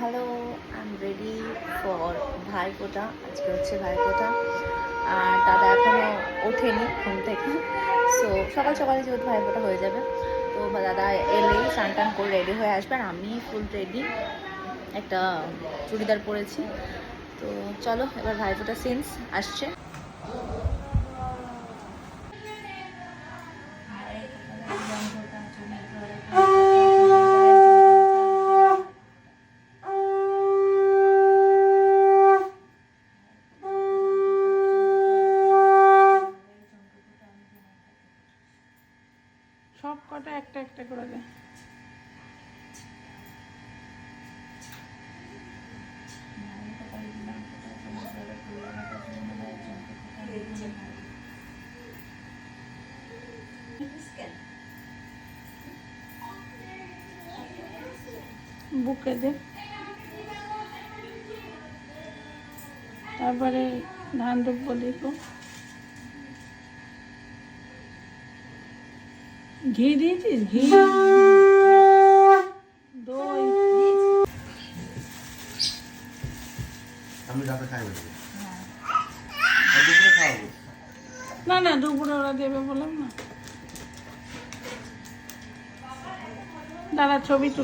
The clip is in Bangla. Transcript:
Hello, I am ready for Bhaiphonta. আজকে হচ্ছে ভাইফোঁটা আর দাদা এখনও ওঠেনি ঘুম থেকে। সো সকাল সকালে যেহেতু ভাইফোঁটা হয়ে যাবে, তো দাদা এলেই স্নান টান করে রেডি হয়ে আসবে আর আমি ফুল রেডি, একটা চুড়িদার পরেছি। তো চলো এবার ভাইফোঁটা সিনস আসছে। সব কটা একটা একটা করে দে। বুকে দে, তারপরে ধান দুব্ব দেখো, ঘি দিয়েছিস? ঘি, দই। আমি রাতে খাই দুপুরে খাওয়াবো না না, দুপুরে ওরা দেবে বললাম না। দাদা ছবি তুল।